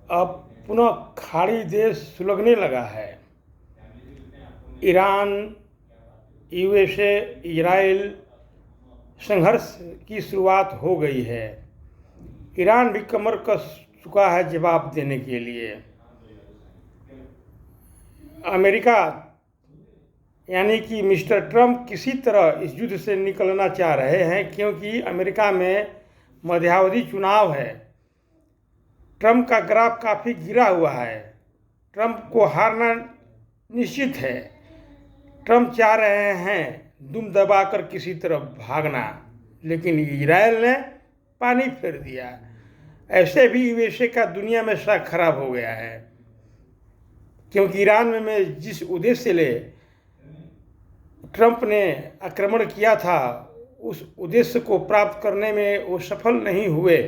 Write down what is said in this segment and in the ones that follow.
अब पुनः खाड़ी देश सुलगने लगा है। ईरान, यूएसए, इजराइल संघर्ष की शुरुआत हो गई है। ईरान भी कमर कस चुका है जवाब देने के लिए। अमेरिका यानी कि मिस्टर ट्रंप किसी तरह इस युद्ध से निकलना चाह रहे हैं, क्योंकि अमेरिका में मध्यावधि चुनाव है। ट्रंप का ग्राफ काफ़ी गिरा हुआ है। ट्रंप को हारना निश्चित है। ट्रंप चाह रहे हैं दुम दबाकर किसी तरह भागना, लेकिन इजराइल ने पानी फेर दिया। ऐसे भी यूएसए का दुनिया में साख खराब हो गया है, क्योंकि ईरान में जिस उद्देश्य से ले ट्रंप ने आक्रमण किया था, उस उद्देश्य को प्राप्त करने में वो सफल नहीं हुए।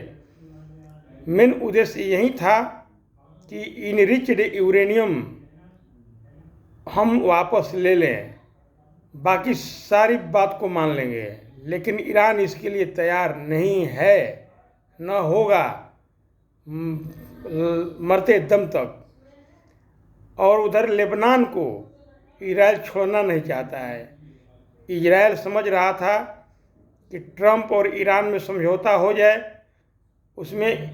मेन उद्देश्य यही था कि इनरिच्ड यूरेनियम हम वापस ले लें, बाकी सारी बात को मान लेंगे। लेकिन ईरान इसके लिए तैयार नहीं है, न होगा मरते दम तक। और उधर लेबनान को इजराइल छोड़ना नहीं चाहता है। इजराइल समझ रहा था कि ट्रंप और ईरान में समझौता हो जाए, उसमें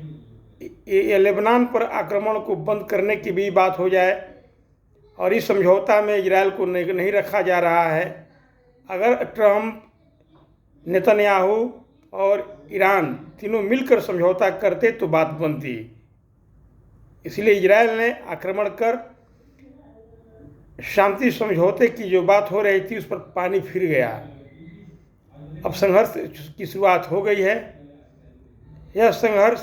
लेबनान पर आक्रमण को बंद करने की भी बात हो जाए, और इस समझौता में इजराइल को नहीं रखा जा रहा है। अगर ट्रंप, नेतन्याहू और ईरान तीनों मिलकर समझौता करते तो बात बनती। इसलिए इजराइल ने आक्रमण कर शांति समझौते की जो बात हो रही थी उस पर पानी फिर गया। अब संघर्ष की शुरुआत हो गई है। यह संघर्ष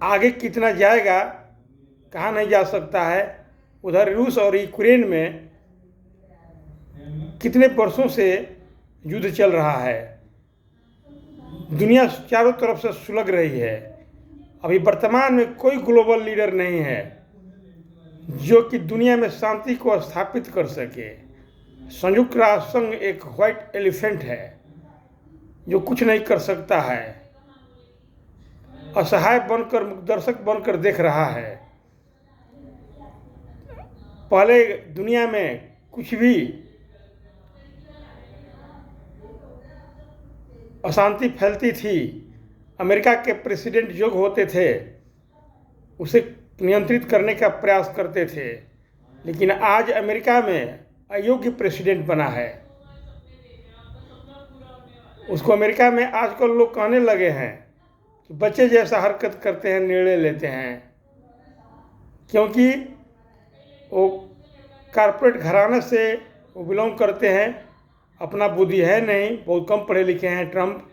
आगे कितना जाएगा कहा नहीं जा सकता है। उधर रूस और यूक्रेन में कितने वर्षों से युद्ध चल रहा है। दुनिया चारों तरफ से सुलग रही है। अभी वर्तमान में कोई ग्लोबल लीडर नहीं है जो कि दुनिया में शांति को स्थापित कर सके। संयुक्त राष्ट्र संघ एक व्हाइट एलिफेंट है जो कुछ नहीं कर सकता है, असहाय बनकर, दर्शक बनकर देख रहा है। पहले दुनिया में कुछ भी अशांति फैलती थी, अमेरिका के प्रेसिडेंट जो होते थे उसे नियंत्रित करने का प्रयास करते थे। लेकिन आज अमेरिका में अयोग्य प्रेसिडेंट बना है। उसको अमेरिका में आजकल लोग कहने लगे हैं कि बच्चे जैसा हरकत करते हैं, निर्णय लेते हैं, क्योंकि वो कारपोरेट घराने से वो बिलोंग करते हैं। अपना बुद्धि है नहीं, बहुत कम पढ़े लिखे हैं ट्रंप,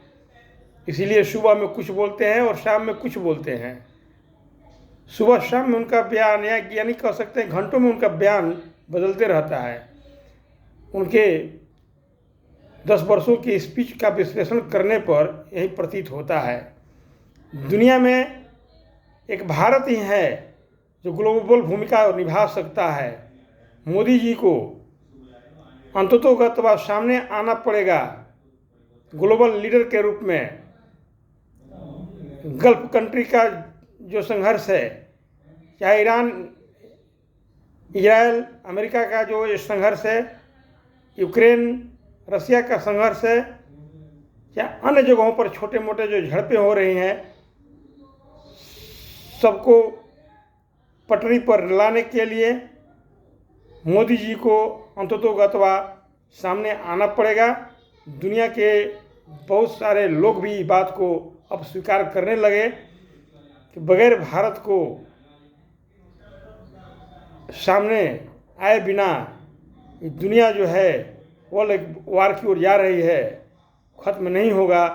इसीलिए सुबह में कुछ बोलते हैं और शाम में कुछ बोलते हैं। सुबह शाम में उनका बयान, या नहीं कह सकते, घंटों में उनका बयान बदलते रहता है। उनके 10 वर्षों की स्पीच का विश्लेषण करने पर यही प्रतीत होता है। दुनिया में एक भारत ही है जो ग्लोबल भूमिका निभा सकता है। मोदी जी को अंततोगत्वा सामने आना पड़ेगा ग्लोबल लीडर के रूप में। गल्फ कंट्री का जो संघर्ष है, चाहे ईरान, इजराइल, अमेरिका का जो ये संघर्ष है, यूक्रेन, रसिया का संघर्ष है, या अन्य जगहों पर छोटे मोटे जो झड़पें हो रही हैं, सबको पटरी पर लाने के लिए मोदी जी को अंततोगत्वा सामने आना पड़ेगा। दुनिया के बहुत सारे लोग भी इस बात को अब स्वीकार करने लगे कि बगैर भारत को सामने आए बिना ये दुनिया जो है वर्ल्ड वार की ओर जा रही है, ख़त्म नहीं होगा।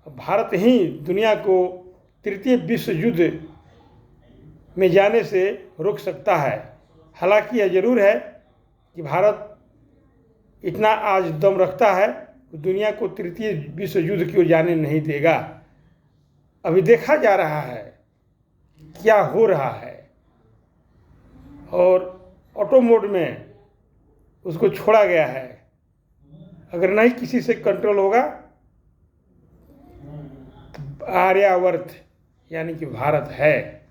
भारत ही दुनिया को तृतीय विश्व युद्ध में जाने से रोक सकता है। हालांकि यह जरूर है कि भारत इतना आज दम रखता है कि दुनिया को तृतीय विश्व युद्ध की ओर जाने नहीं देगा। अभी देखा जा रहा है क्या हो रहा है, और ऑटो मोड में उसको छोड़ा गया है। अगर नहीं किसी से कंट्रोल होगा, आर्यावर्त यानी कि भारत है।